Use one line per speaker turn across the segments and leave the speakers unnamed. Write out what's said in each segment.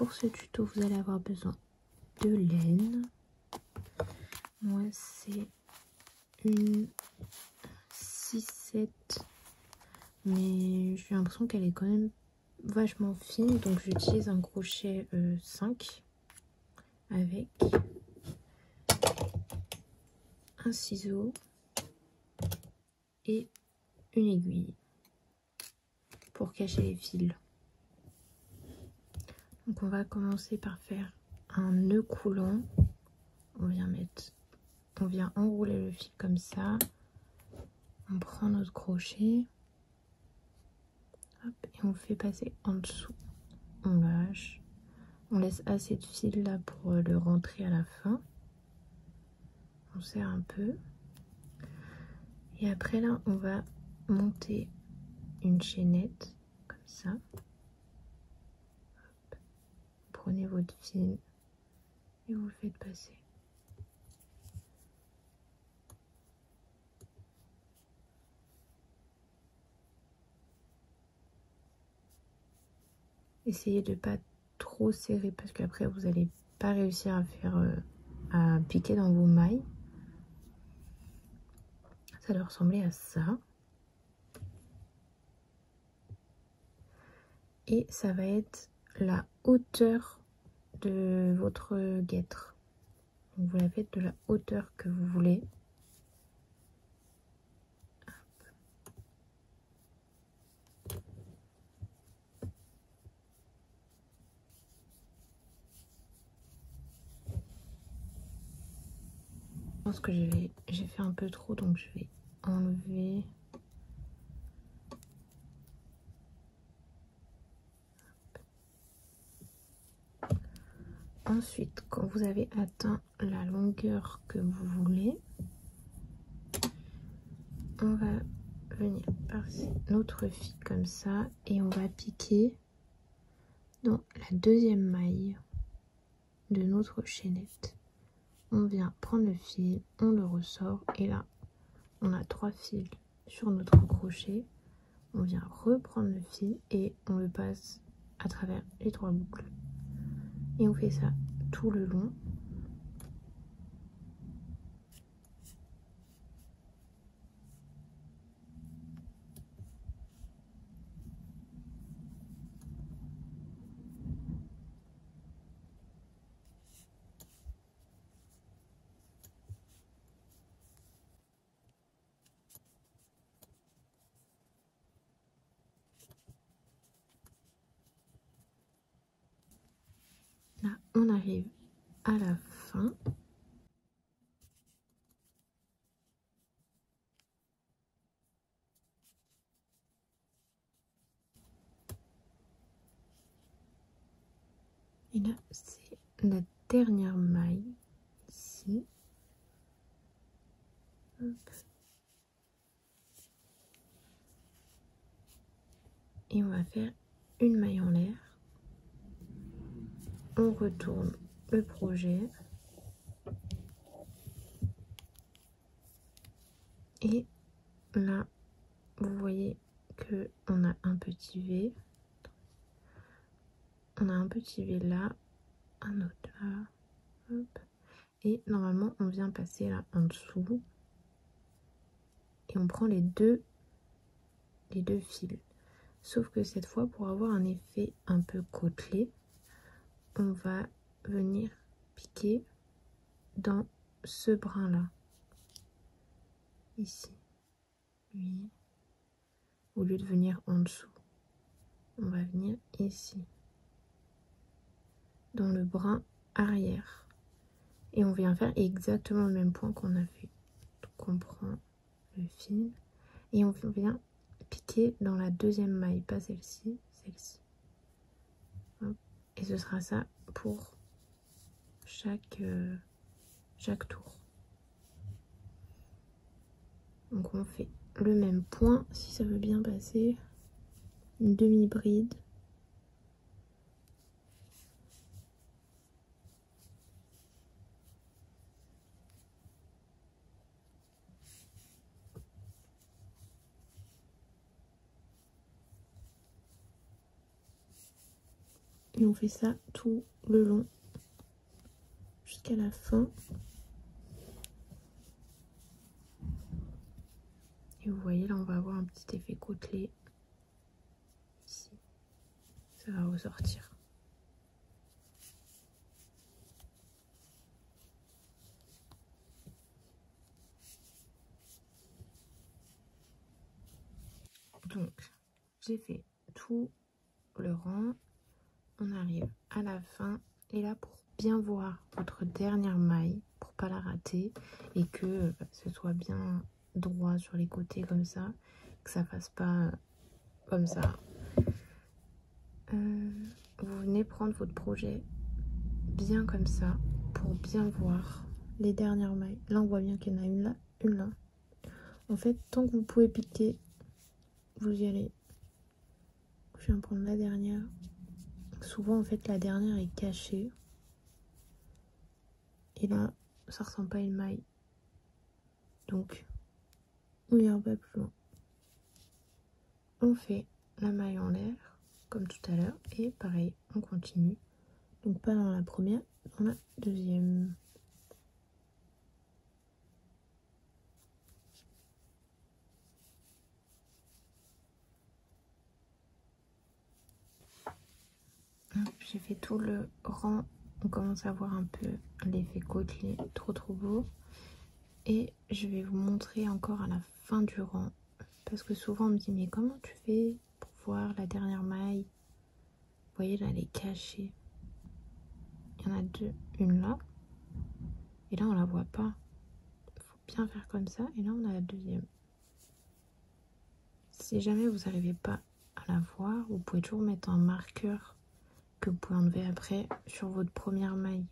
pour ce tuto, vous allez avoir besoin de laine. Moi, c'est une 6-7, mais j'ai l'impression qu'elle est quand même vachement fine, donc j'utilise un crochet 5 avec un ciseau et une aiguille pour cacher les fils. Donc on va commencer par faire un nœud coulant. On vient enrouler le fil comme ça. On prend notre crochet, hop, et on fait passer en dessous. On lâche. On laisse assez de fil là pour le rentrer à la fin. On serre un peu. Et après là, on va monter une chaînette comme ça. Hop. Prenez votre fil et vous le faites passer. Essayez de pas trop serrer parce qu'après vous n'allez pas réussir à faire à piquer dans vos mailles. Ça doit ressembler à ça. Et ça va être la hauteur de votre guêtre. Donc vous la faites de la hauteur que vous voulez. Je pense que j'ai fait un peu trop, donc je vais enlever. Ensuite, quand vous avez atteint la longueur que vous voulez, on va venir passer notre fil comme ça et on va piquer dans la deuxième maille de notre chaînette. On vient prendre le fil, on le ressort et là, on a 3 fils sur notre crochet. On vient reprendre le fil et on le passe à travers les 3 boucles. Et on fait ça tout le long. Là, on arrive à la fin. Et là, c'est la dernière maille ici. Hop. Et on va faire une maille en l'air. On retourne le projet. Et là, vous voyez que on a un petit V. On a un petit V là, un autre là. Hop. Et normalement, on vient passer là en dessous. Et on prend les deux fils. Sauf que cette fois, pour avoir un effet un peu côtelé, on va venir piquer dans ce brin là. Ici. Oui. Au lieu de venir en dessous, on va venir ici. Dans le brin arrière. Et on vient faire exactement le même point qu'on a fait. Donc on prend le fil et on vient piquer dans la deuxième maille, pas celle-ci, celle-ci. Et ce sera ça pour chaque tour. Donc on fait le même point, si ça veut bien passer, une demi-bride. Et on fait ça tout le long jusqu'à la fin. Et vous voyez, là, on va avoir un petit effet côtelé. Ici, ça va ressortir. Donc, j'ai fait tout le rang. On arrive à la fin. Et là, pour bien voir votre dernière maille, pour pas la rater, et que ce soit bien droit sur les côtés comme ça, que ça fasse pas comme ça. Vous venez prendre votre projet bien comme ça, pour bien voir les dernières mailles. Là, on voit bien qu'il y en a une là, une là. En fait, tant que vous pouvez piquer, vous y allez. Je viens prendre la dernière. Souvent, en fait, la dernière est cachée. Et là, ça ressemble pas à une maille. Donc, on y va un peu plus loin. On fait la maille en l'air, comme tout à l'heure. Et pareil, on continue. Donc, pas dans la première, dans la deuxième. J'ai fait tout le rang. On commence à voir un peu l'effet côtelé. Trop beau. Et je vais vous montrer encore à la fin du rang. Parce que souvent on me dit, mais comment tu fais pour voir la dernière maille? Vous voyez, là, elle est cachée. Il y en a deux. Une là. Et là, on la voit pas. Il faut bien faire comme ça. Et là, on a la deuxième. Si jamais vous n'arrivez pas à la voir, vous pouvez toujours mettre un marqueur que vous pouvez enlever après sur votre première maille.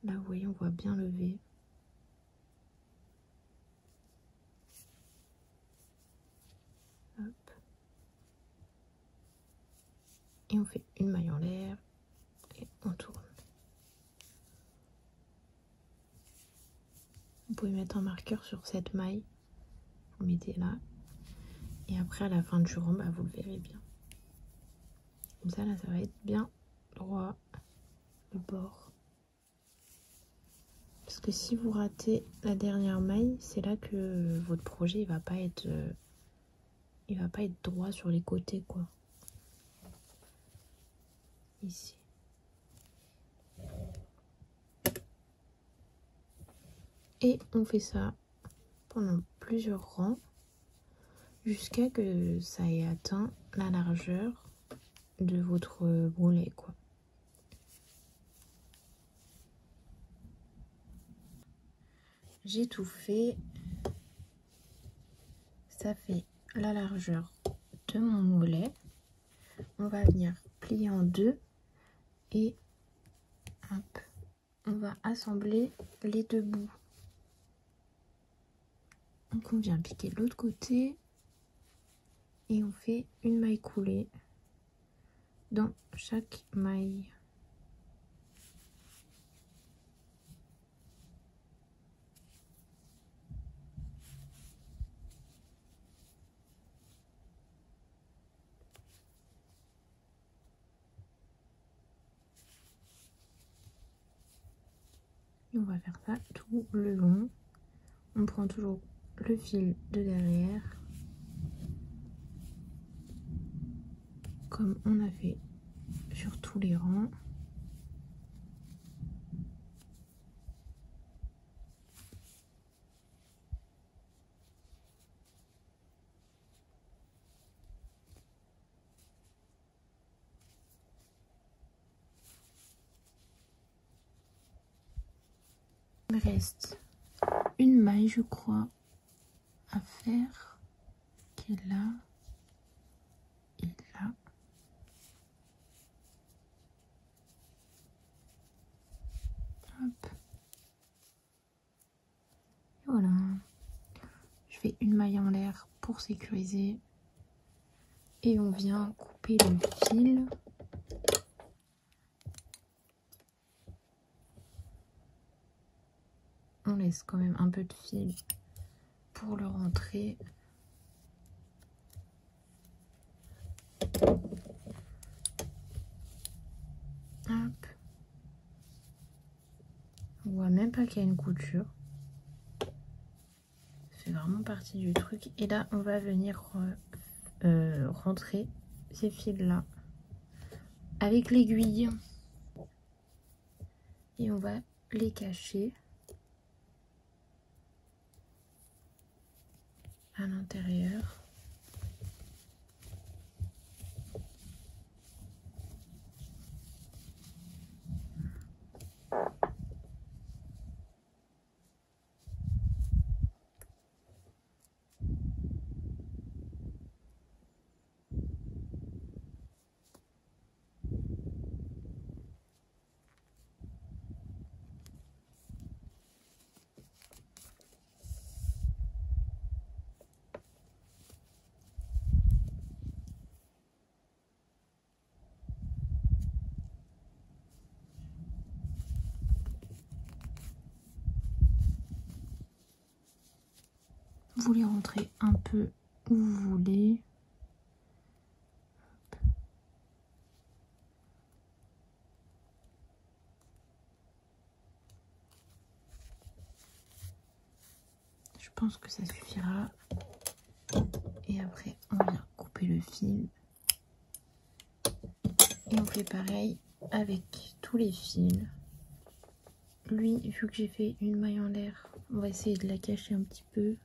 Là, vous voyez, on voit bien le V. Hop. Et on fait une maille en l'air et on tourne. Vous pouvez mettre un marqueur sur cette maille. Vous mettez là. Et après, à la fin du rang, bah, vous le verrez bien. Comme ça, là, ça va être bien droit, le bord. Parce que si vous ratez la dernière maille, c'est là que votre projet, il va pas être droit sur les côtés, quoi. Ici. Et on fait ça pendant plusieurs rangs jusqu'à que ça ait atteint la largeur de votre bourrelet, quoi. J'ai tout fait. Ça fait la largeur de mon mollet. On va venir plier en deux et hop, on va assembler les deux bouts. Donc on vient piquer de l'autre côté et on fait une maille coulée dans chaque maille. Et on va faire ça tout le long. On prend toujours le fil de derrière, comme on a fait sur tous les rangs. Il me reste une maille, je crois, à faire, qui est là et là. Hop. Et voilà. Je fais une maille en l'air pour sécuriser. Et on vient couper le fil. On laisse quand même un peu de fil pour le rentrer. On voit même pas qu'il y a une couture. Ça fait vraiment partie du truc. Et là, on va venir rentrer ces fils là avec l'aiguille. Et on va les cacher à l'intérieur. Vous les rentrez un peu où vous voulez. Je pense que ça suffira. Et après, on vient couper le fil. Et on fait pareil avec tous les fils. Lui, vu que j'ai fait une maille en l'air, on va essayer de la cacher un petit peu.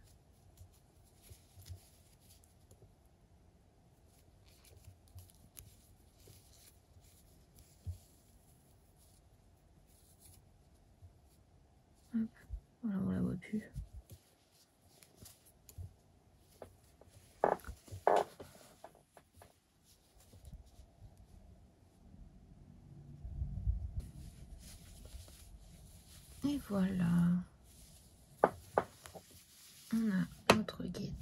Hop. Voilà, on la voit plus. Et voilà. On a notre guédin.